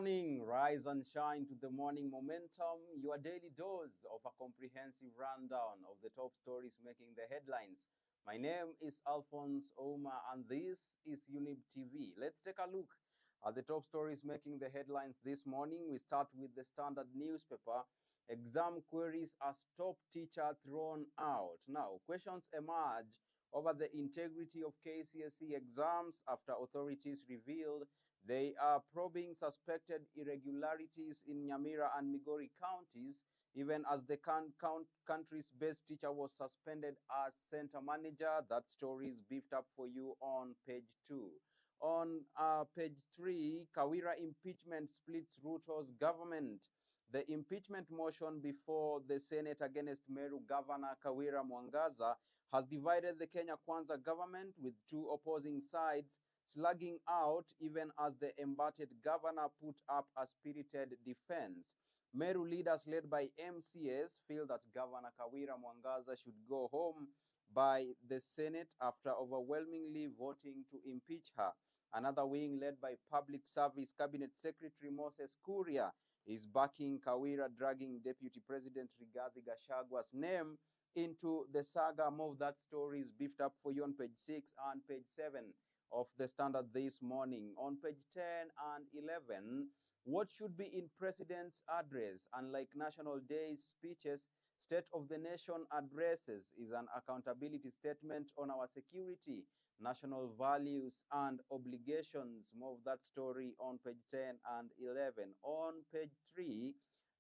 morning, rise and shine to the morning momentum, your daily dose of a comprehensive rundown of the top stories making the headlines. My name is Alfonsoh and this is Younib TV. Let's take a look at the top stories making the headlines this morning. We start with the Standard newspaper. Exam queries as top teacher thrown out. Now, questions emerge over the integrity of KCSE exams after authorities revealed they are probing suspected irregularities in Nyamira and Migori counties, even as the country's best teacher was suspended as center manager. That story is beefed up for you on page 2. On page 3, Kavira impeachment splits Ruto's government. The impeachment motion before the Senate against Meru Governor Kavira Mwangaza has divided the Kenya Kwanza government, with two opposing sides slugging out even as the embattled governor put up a spirited defense. Meru leaders led by MCS feel that Governor Kavira Mwangaza should go home by the Senate after overwhelmingly voting to impeach her. Another wing led by Public Service Cabinet Secretary Moses Kuria is backing Kawira, dragging Deputy President Rigathi Gachagwa's name into the saga. More of that story is beefed up for you on page 6 and page 7 of the Standard this morning. On page 10 and 11, what should be in President's address? Unlike National Day's speeches, State of the Nation addresses is an accountability statement on our security, national values and obligations. More of that story on page 10 and 11. On page 3,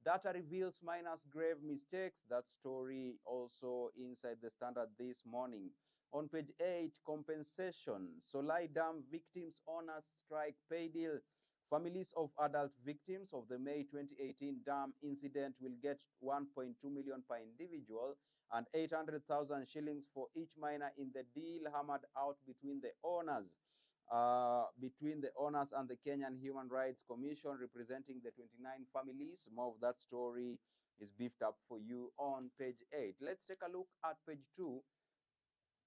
data reveals miners' grave mistakes. That story also inside the Standard this morning. On page 8, compensation. Solai Dam victims honors strike pay deal. Families of adult victims of the May 2018 dam incident will get 1.2 million per individual and 800,000 shillings for each miner in the deal hammered out between the owners. And the Kenyan Human Rights Commission representing the 29 families. More of that story is beefed up for you on page 8. Let's take a look at page 2.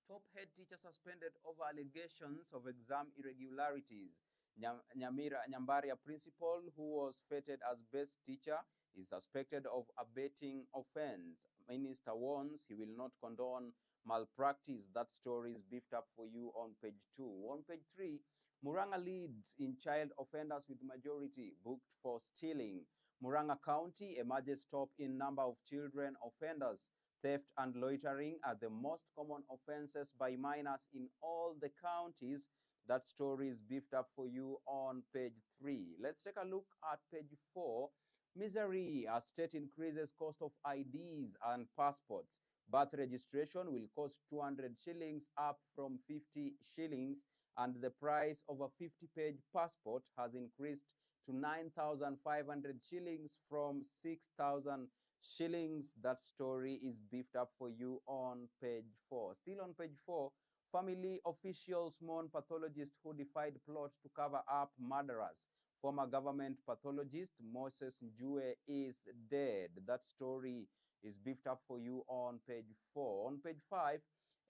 Top head teacher suspended over allegations of exam irregularities. Nyambaria principal, who was feted as best teacher, is suspected of abetting offense. Minister warns he will not condone malpractice. That story is beefed up for you on page 2. On page 3, Muranga leads in child offenders with majority booked for stealing. Muranga County emerges top in number of children offenders. Theft and loitering are the most common offenses by minors in all the counties. That story is beefed up for you on page 3. Let's take a look at page 4. Misery as state increases cost of IDs and passports. Birth registration will cost 200 shillings up from 50 shillings, and the price of a 50-page passport has increased to 9,500 shillings from 6,000 shillings. That story is beefed up for you on page 4. Still on page 4, family officials mourn pathologist who defied plot to cover up murderers. Former government pathologist Moses Njue is dead. That story is beefed up for you on page 4. On page 5,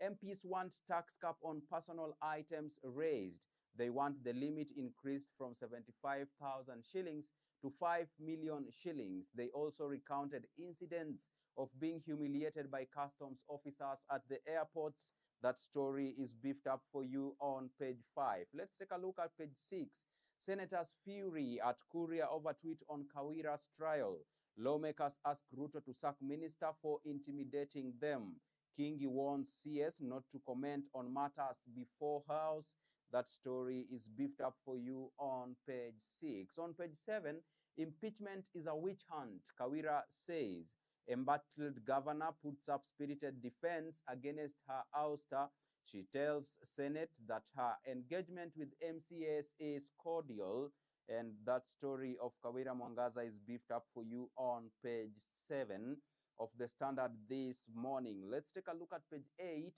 MPs want tax cap on personal items raised. They want the limit increased from 75,000 shillings to 5 million shillings. They also recounted incidents of being humiliated by customs officers at the airports. That story is beefed up for you on page 5. Let's take a look at page 6. Senators' fury at Kuria over tweet on Kawira's trial. Lawmakers ask Ruto to sack minister for intimidating them. Kingi warns CS not to comment on matters before House. That story is beefed up for you on page 6. On page 7, impeachment is a witch hunt, Kawira says. Embattled governor puts up spirited defense against her ouster. She tells Senate that her engagement with MCS is cordial. And that story of Kawira Mwangaza is beefed up for you on page 7 of the Standard this morning. Let's take a look at page 8.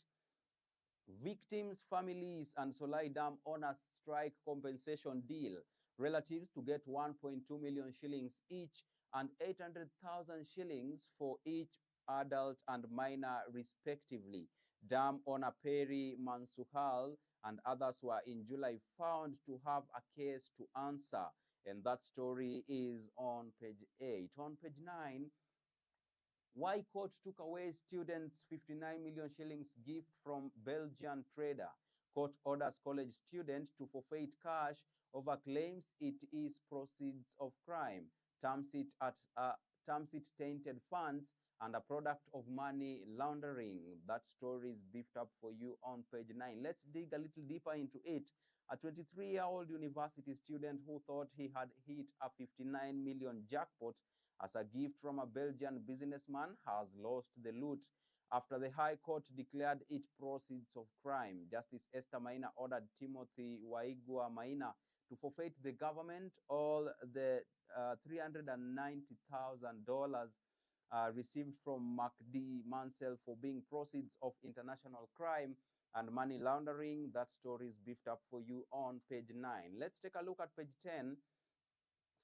Victims, families, and Solai Dam owners strike compensation deal. Relatives to get 1.2 million shillings each and 800,000 shillings for each adult and minor respectively. Dam owner Perry Mansuhal and others were in July found to have a case to answer. and that story is on page 8. On page 9, why court took away students' 59 million shillings gift from Belgian trader. Court orders college student to forfeit cash over claims it is proceeds of crime. Terms it tainted funds and a product of money laundering. That story is beefed up for you on page 9. Let's dig a little deeper into it. A 23-year-old university student who thought he had hit a 59 million jackpot as a gift from a Belgian businessman has lost the loot after the High Court declared it proceeds of crime. Justice Esther Maina ordered Timothy Waigua Maina to forfeit the government all the $390,000 received from MacD Mansell for being proceeds of international crime and money laundering. That story is beefed up for you on page 9. Let's take a look at page 10.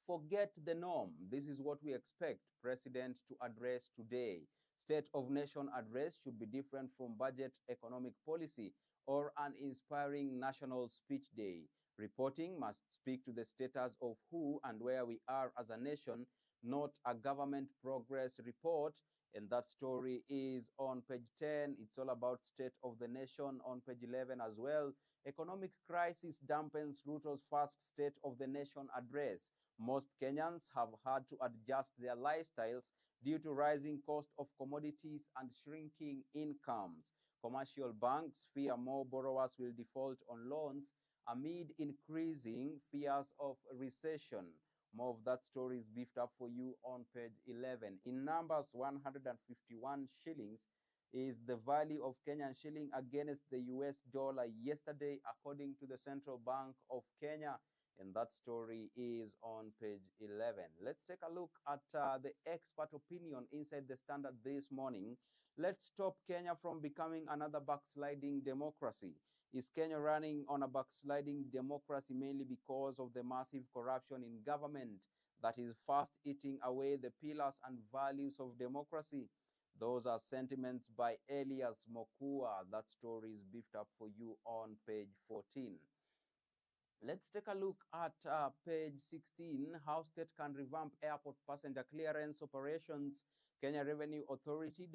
Forget the norm. This is what we expect President to address today. State of Nation address should be different from budget economic policy or an inspiring national speech day. Reporting must speak to the status of who and where we are as a nation, not a government progress report. And that story is on page 10. It's all about state of the nation on page 11 as well. Economic crisis dampens Ruto's first state of the nation address. Most Kenyans have had to adjust their lifestyles due to rising cost of commodities and shrinking incomes. Commercial banks fear more borrowers will default on loans amid increasing fears of recession. More of that story is beefed up for you on page 11. In numbers, 151 shillings is the value of Kenyan shilling against the US dollar yesterday, according to the Central Bank of Kenya. And that story is on page 11. Let's take a look at the expert opinion inside the Standard this morning. Let's stop Kenya from becoming another backsliding democracy. Is Kenya running on a backsliding democracy mainly because of the massive corruption in government that is fast eating away the pillars and values of democracy? Those are sentiments by Elias Mokua. That story is beefed up for you on page 14. Let's take a look at page 16, how state can revamp airport passenger clearance operations. Kenya Revenue Authority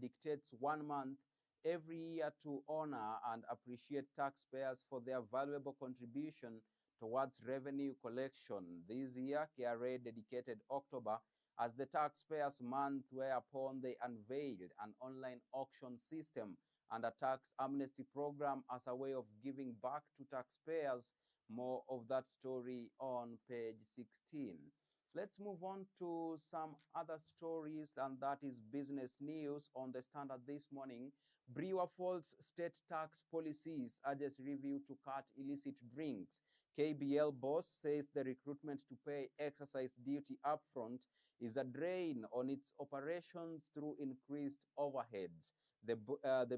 dictates 1 month every year to honor and appreciate taxpayers for their valuable contribution towards revenue collection. This year, KRA dedicated October as the Taxpayers Month, whereupon they unveiled an online auction system and a tax amnesty program as a way of giving back to taxpayers. More of that story on page 16. Let's move on to some other stories, and that is business news on the Standard this morning. Brewer faults state tax policies, urges review to cut illicit drinks. KBL boss says the recruitment to pay exercise duty upfront is a drain on its operations through increased overheads. The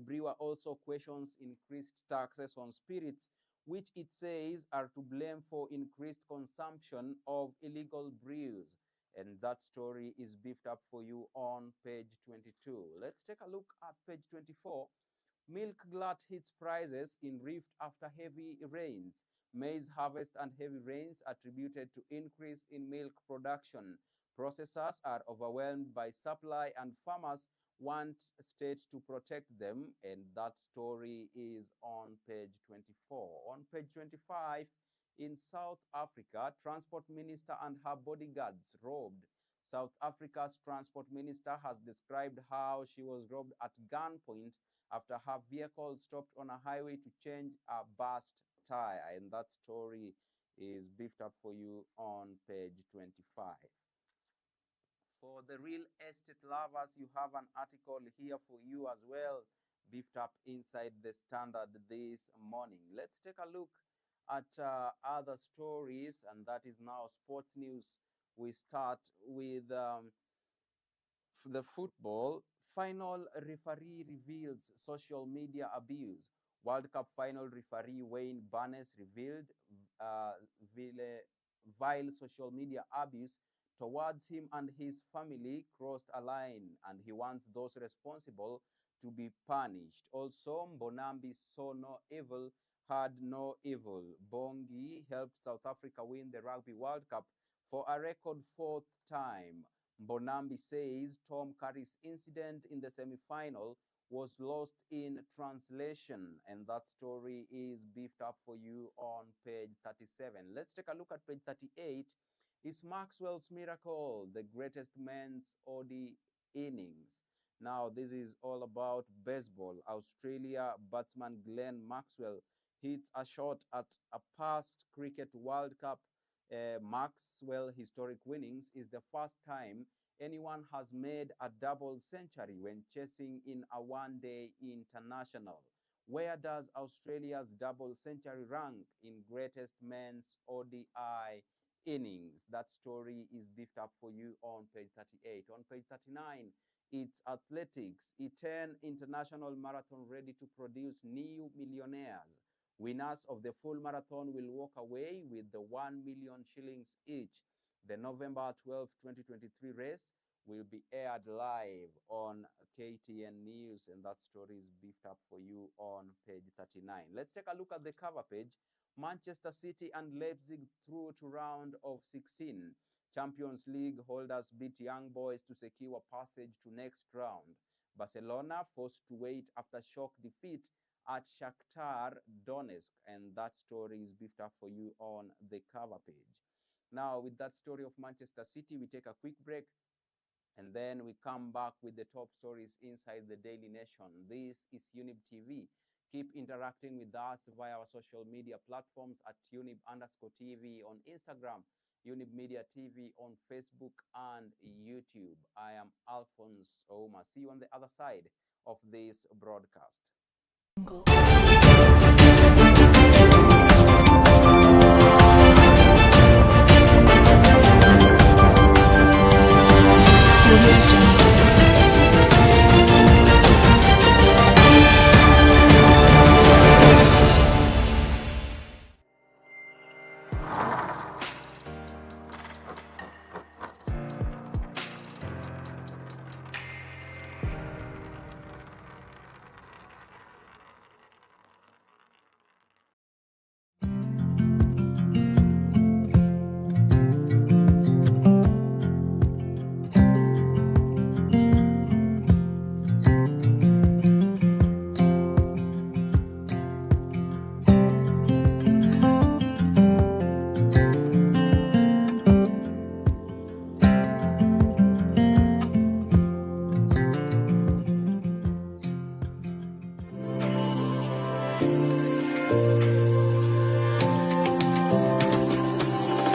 brewer also questions increased taxes on spirits, which it says are to blame for increased consumption of illegal brews. And that story is beefed up for you on page 22. Let's take a look at page 24. Milk glut hits prices in rift after heavy rains. Maize harvest and heavy rains attributed to increase in milk production. Processors are overwhelmed by supply and farmers want state to protect them, and that story is on page 24. On page 25, in South Africa, transport minister and her bodyguards robbed. South Africa's transport minister has described how she was robbed at gunpoint after her vehicle stopped on a highway to change a burst tire, and that story is beefed up for you on page 25. For the real estate lovers, you have an article here for you as well, beefed up inside the Standard this morning. Let's take a look at other stories, and that is now sports news. We start with the football. Final referee reveals social media abuse. World Cup final referee Wayne Barnes revealed vile social media abuse towards him and his family crossed a line, and he wants those responsible to be punished. Also, Mbonambi saw no evil had no evil. Bongi helped South Africa win the Rugby World Cup for a record fourth time. Bonambi says Tom Curry's incident in the semi-final was lost in translation, and that story is beefed up for you on page 37. Let's take a look at page 38. Is Maxwell's miracle the greatest men's OD innings? Now, this is all about baseball. Australia batsman Glenn Maxwell hits a shot at a past Cricket World Cup. Maxwell historic winnings is the first time anyone has made a double century when chasing in a one-day international. Where does Australia's double century rank in greatest men's ODI innings? That story is beefed up for you on page 38. On page 39, it's athletics. Iten International Marathon ready to produce new millionaires. Winners of the full marathon will walk away with the 1 million shillings each. The November 12, 2023 race will be aired live on KTN News, and that story is beefed up for you on page 39. Let's take a look at the cover page. Manchester City and Leipzig through to round of 16. Champions League holders beat Young Boys to secure passage to next round. Barcelona forced to wait after shock defeat at Shakhtar Donetsk, and that story is beefed up for you on the cover page. Now, with that story of Manchester City, we take a quick break, and then we come back with the top stories inside the Daily Nation. This is Younib TV. Keep interacting with us via our social media platforms at Younib_TV on Instagram, Younib Media TV on Facebook and YouTube. I am Alfonsoh. See you on the other side of this broadcast.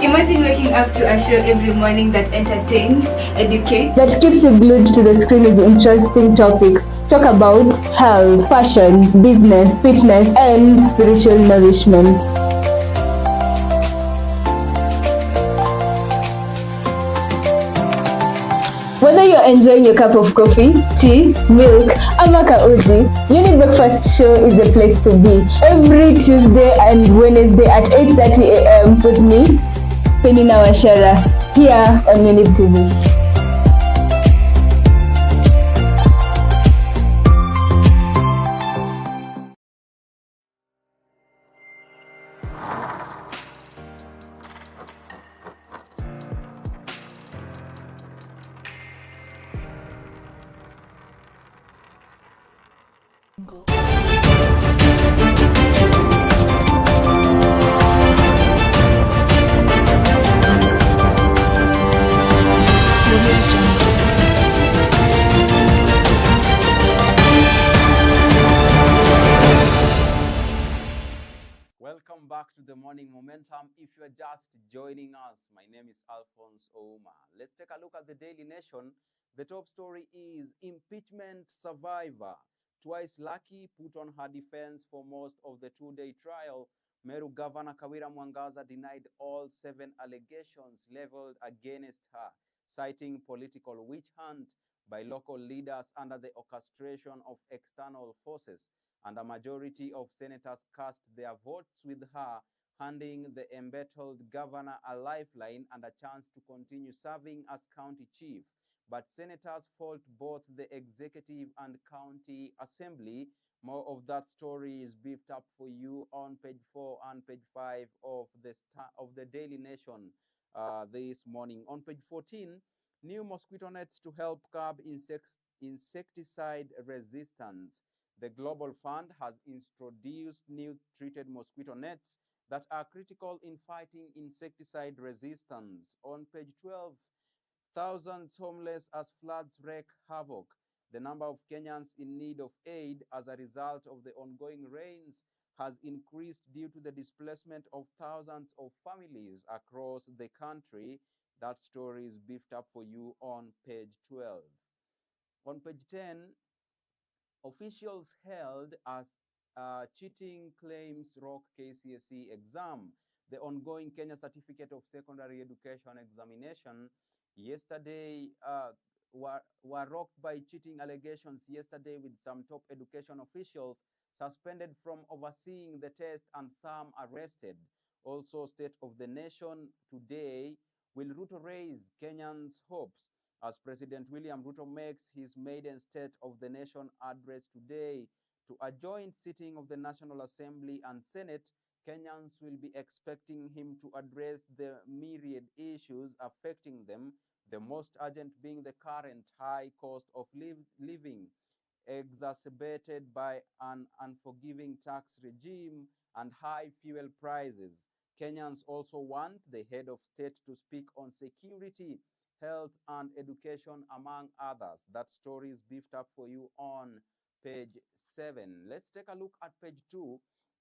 Imagine waking up to a show every morning that entertains, educates, that keeps you glued to the screen with interesting topics. Talk about health, fashion, business, fitness, and spiritual nourishment. Whether you're enjoying your cup of coffee, tea, milk, amaka uji, Younib Breakfast Show is the place to be. Every Tuesday and Wednesday at 8:30 a.m. with me, Penina Washara, here on Younib TV. Welcome back to the Morning Momentum. If you are just joining us, my name is Alfonsoh. Let's take a look at the Daily Nation. The top story is impeachment survivor. Twice lucky put on her defense for most of the two-day trial. Meru Governor Kavira denied all 7 allegations leveled against her, citing political witch hunt by local leaders under the orchestration of external forces. And a majority of senators cast their votes with her, handing the embattled governor a lifeline and a chance to continue serving as county chief. But senators fault both the executive and county assembly More of that story is beefed up for you on page 4 and page 5 of the Daily Nation this morning. On page 14, new mosquito nets to help curb insecticide resistance. The Global Fund has introduced new treated mosquito nets that are critical in fighting insecticide resistance. On page 12, thousands homeless as floods wreak havoc. The number of Kenyans in need of aid as a result of the ongoing rains has increased due to the displacement of thousands of families across the country. That story is beefed up for you on page 12. On page 10, officials held as cheating claims rock KCSE exam. The ongoing Kenya Certificate of Secondary Education examination yesterday were rocked by cheating allegations yesterday, with some top education officials suspended from overseeing the test and some arrested. Also, State of the Nation today: will Ruto raise Kenyans' hopes? As President William Ruto makes his maiden State of the Nation address today to a joint sitting of the National Assembly and Senate, Kenyans will be expecting him to address the myriad issues affecting them, the most urgent being the current high cost of living, exacerbated by an unforgiving tax regime and high fuel prices. Kenyans also want the head of state to speak on security, health, and education, among others. That story is beefed up for you on page 7. Let's take a look at page 2.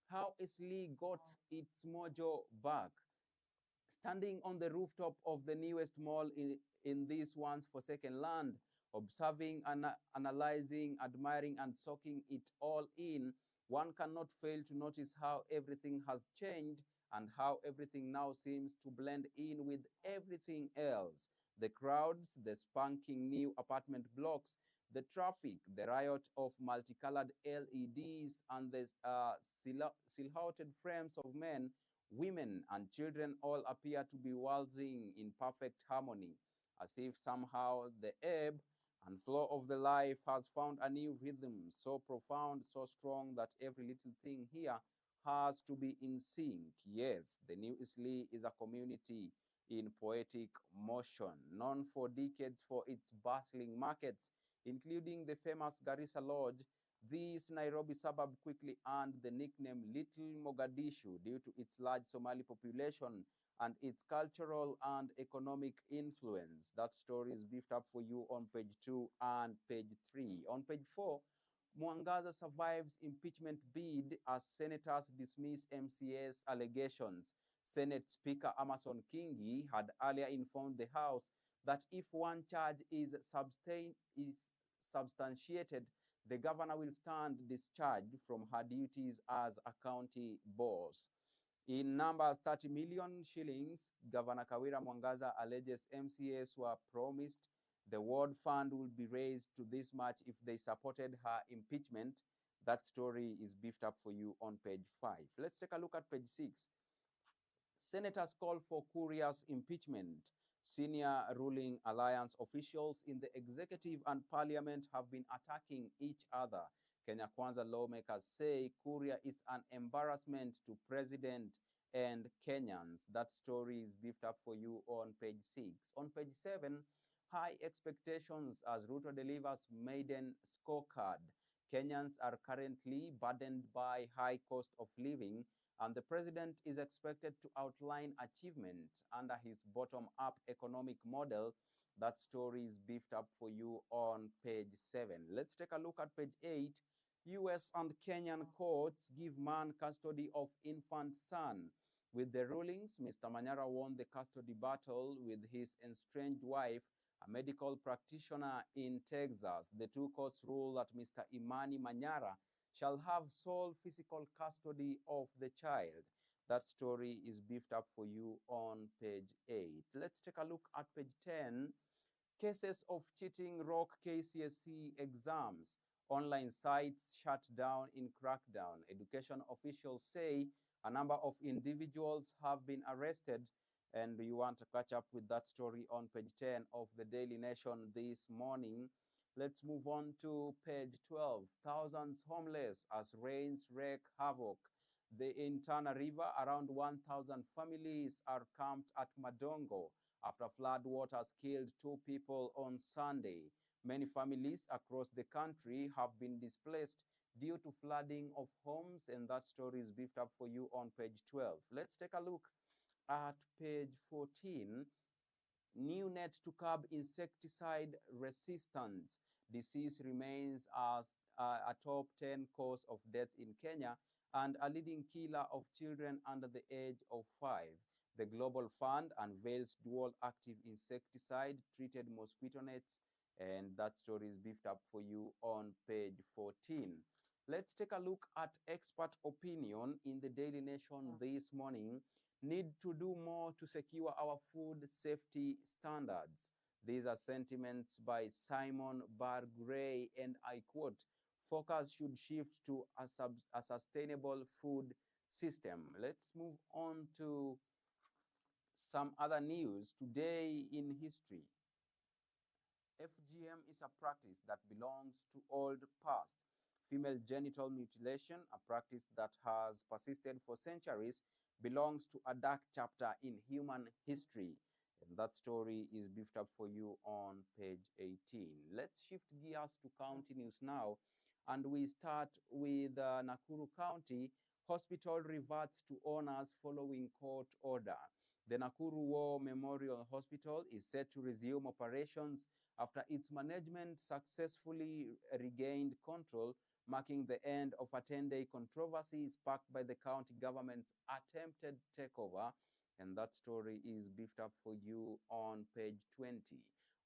How Isli got its mojo back. Standing on the rooftop of the newest mall in this once forsaken land, observing, analyzing, admiring, and soaking it all in, one cannot fail to notice how everything has changed and how everything now seems to blend in with everything else. The crowds, the spanking new apartment blocks, the traffic, the riot of multicolored LEDs, and the silhouetted frames of men, women, and children all appear to be waltzing in perfect harmony, as if somehow the ebb and flow of the life has found a new rhythm, so profound, so strong that every little thing here has to be in sync. Yes, the New Isli is a community in poetic motion, known for decades for its bustling markets, including the famous Garissa Lodge. This Nairobi suburb quickly earned the nickname Little Mogadishu due to its large Somali population and its cultural and economic influence. That story is beefed up for you on page 2 and page 3. On page 4, Mwangaza survives impeachment bid as senators dismiss MCA's allegations. Senate Speaker Amason Kingi had earlier informed the House that if one charge is substantiated, the governor will stand discharged from her duties as a county boss. In numbers, 30 million shillings, Governor Kavira Mwangaza alleges MCAs were promised the ward fund will be raised to this much if they supported her impeachment. That story is beefed up for you on page 5. Let's take a look at page 6. Senators call for Kuria's impeachment. Senior ruling alliance officials in the executive and parliament have been attacking each other. Kenya Kwanza lawmakers say Kuria is an embarrassment to president and Kenyans. That story is beefed up for you on page 6. On page 7, high expectations as Ruto delivers maiden scorecard. Kenyans are currently burdened by high cost of living, and the president is expected to outline achievements under his bottom-up economic model. That story is beefed up for you on page 7. Let's take a look at page 8. US and Kenyan courts give man custody of infant son. With the rulings, Mr. Manyara won the custody battle with his estranged wife, a medical practitioner in Texas. The two courts rule that Mr. Imani Manyara shall have sole physical custody of the child. That story is beefed up for you on page 8. Let's take a look at page 10. Cases of cheating rock KCSE exams. Online sites shut down in crackdown. Education officials say a number of individuals have been arrested, and you want to catch up with that story on page 10 of the Daily Nation this morning. Let's move on to page 12. Thousands homeless as rains wreak havoc. In Tana River, around 1,000 families are camped at Madongo after flood waters killed 2 people on Sunday. Many families across the country have been displaced due to flooding of homes, and that story is beefed up for you on page 12. Let's take a look at page 14. New net to curb insecticide resistance. Disease remains as a top 10 cause of death in Kenya and a leading killer of children under the age of 5. The Global Fund unveils dual active insecticide treated mosquito nets, and that story is beefed up for you on page 14. Let's take a look at expert opinion in the Daily Nation this morning. Need to do more to secure our food safety standards. These are sentiments by Simon Bargray, and I quote, focus should shift to a sustainable food system. Let's move on to some other news today in history. FGM is a practice that belongs to old past. Female genital mutilation, a practice that has persisted for centuries, belongs to a dark chapter in human history. And that story is beefed up for you on page 18. Let's shift gears to county news now. And we start with Nakuru County. Hospital reverts to owners following court order. The Nakuru War Memorial Hospital is set to resume operations after its management successfully regained control, marking the end of a 10-day controversy sparked by the county government's attempted takeover. And that story is beefed up for you on page 20.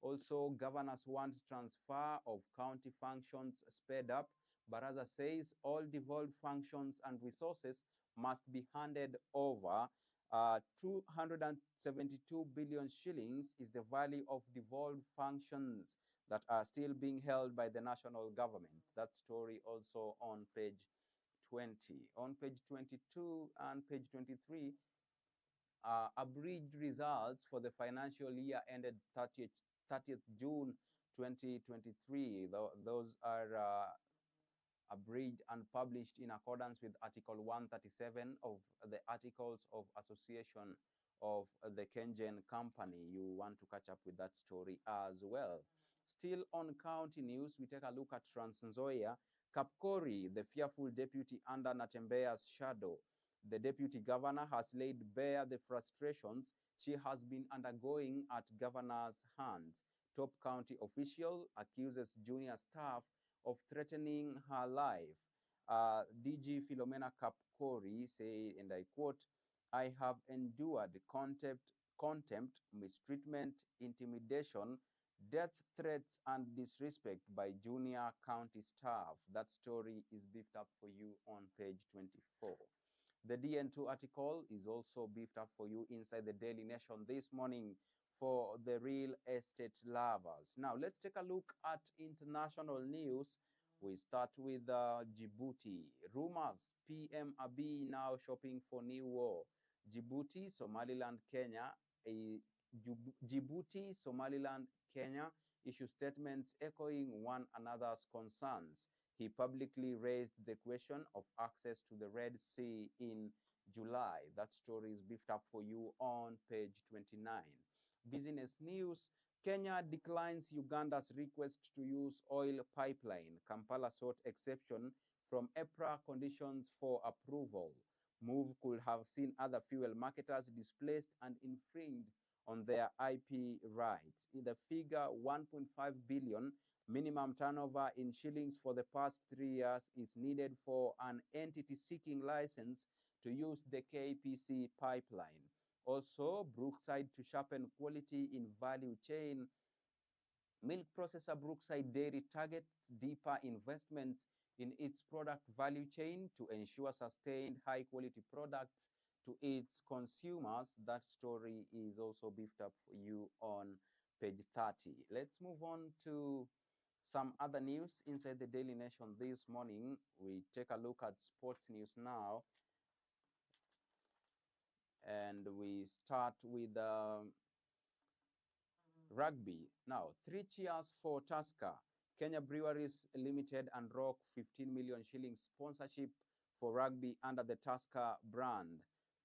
Also, governors want transfer of county functions sped up. Baraza says all devolved functions and resources must be handed over. 272 billion shillings is the value of devolved functions that are still being held by the national government. That story also on page 20. On page 22 and page 23, abridged results for the financial year ended 30th June 2023. Those are abridged and published in accordance with Article 137 of the Articles of Association of the Kengen Company. You want to catch up with that story as well. Still on county news, we take a look at Trans Nzoia. Kapkori, the fearful deputy under Natembea's shadow. The deputy governor has laid bare the frustrations she has been undergoing at governor's hands. Top county official accuses junior staff of threatening her life. DG Philomena Kapkori say, and I quote, I have endured contempt, mistreatment, intimidation, death threats, and disrespect by junior county staff. That story is beefed up for you on page 24. The DN2 article is also beefed up for you inside the Daily Nation this morning for the real estate lovers. Now, let's take a look at international news. We start with Djibouti. Rumors, PM Abiy now shopping for new war. Djibouti, Somaliland, Kenya. Djibouti, Somaliland, Kenya issue statements echoing one another's concerns. He publicly raised the question of access to the Red Sea in July. That story is beefed up for you on page 29. Business news. Kenya declines Uganda's request to use oil pipeline. Kampala sought exception from EPRA conditions for approval. Move could have seen other fuel marketers displaced and infringed on their IP rights. In the figure 1.5 billion minimum turnover in shillings for the past 3 years is needed for an entity seeking license to use the KPC pipeline. Also, Brookside to sharpen quality in value chain. Milk processor Brookside Dairy targets deeper investments in its product value chain to ensure sustained high-quality products to its consumers. That story is also beefed up for you on page 30. Let's move on to some other news inside the Daily Nation this morning. We take a look at sports news now. And we start with rugby. Now, 3 cheers for Tusker. Kenya Breweries Limited unrock 15 million shillings sponsorship for rugby under the Tusker brand.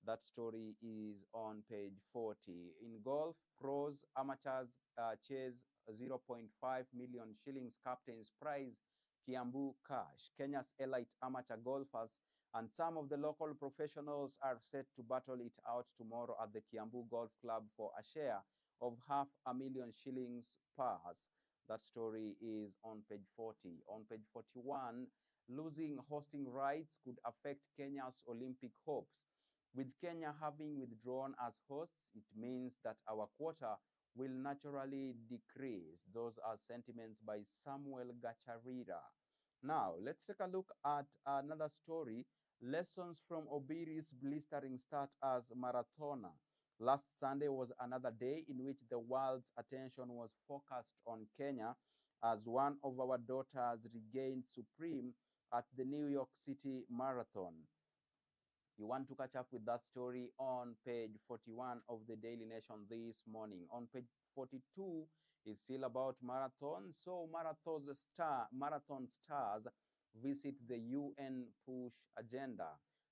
That story is on page 40. In golf, pros, amateurs chase 0.5 million shillings captain's prize, Kiambu cash. Kenya's elite amateur golfers and some of the local professionals are set to battle it out tomorrow at the Kiambu Golf Club for a share of 500,000 shillings purse. That story is on page 40. On page 41, losing hosting rights could affect Kenya's Olympic hopes. With Kenya having withdrawn as hosts, it means that our quota will naturally decrease. Those are sentiments by Samuel Gacharira. Now, let's take a look at another story. Lessons from Obiri's blistering start as marathoner. Last Sunday was another day in which the world's attention was focused on Kenya as one of our daughters regained supreme at the New York City Marathon. You want to catch up with that story on page 41 of the Daily Nation this morning. On page 42, it's still about marathon. So marathon stars visit the UN push agenda.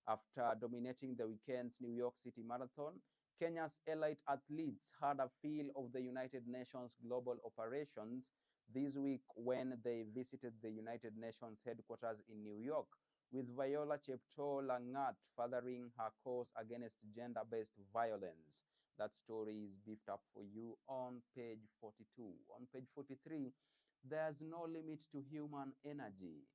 After dominating the weekend's New York City Marathon, Kenya's elite athletes had a feel of the United Nations global operations this week when they visited the United Nations headquarters in New York, with Viola Cheptoo-Langat furthering her cause against gender-based violence. That story is beefed up for you on page 42. On page 43, there's no limit to human energy.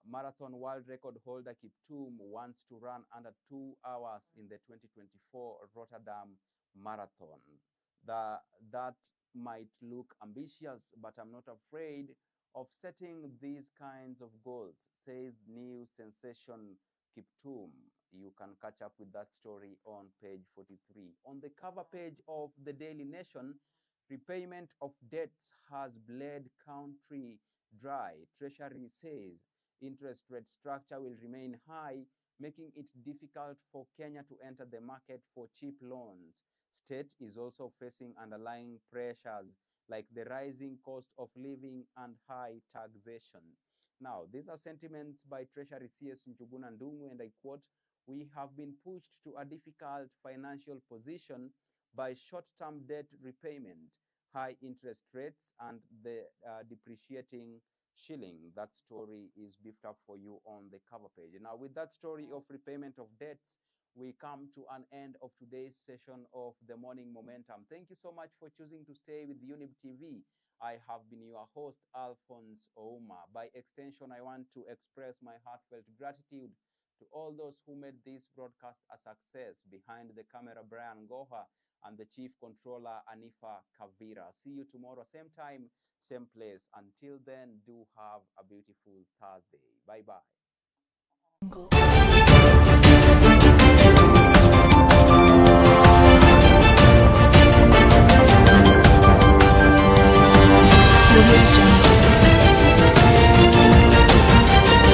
Marathon world record holder Kiptum wants to run under 2 hours in the 2024 Rotterdam Marathon. That might look ambitious, but I'm not afraid of setting these kinds of goals, says new sensation Kiptum. You can catch up with that story on page 43. On the cover page of the Daily Nation, repayment of debts has bled country dry. Treasury says interest rate structure will remain high, making it difficult for Kenya to enter the market for cheap loans. State is also facing underlying pressures like the rising cost of living and high taxation. Now, these are sentiments by Treasury CS Njuguna Ndung'u, and I quote, "We have been pushed to a difficult financial position by short-term debt repayment, high interest rates, and the depreciating shilling." That story is beefed up for you on the cover page. Now, with that story of repayment of debts, we come to an end of today's session of the Morning Momentum. Thank you so much for choosing to stay with Younib TV. I have been your host, Alfonsoh. By extension, I want to express my heartfelt gratitude to all those who made this broadcast a success. Behind the camera, Brian Goha, and the Chief Controller, Anifa Kavira. See you tomorrow, same time, same place. Until then, do have a beautiful Thursday. Bye-bye.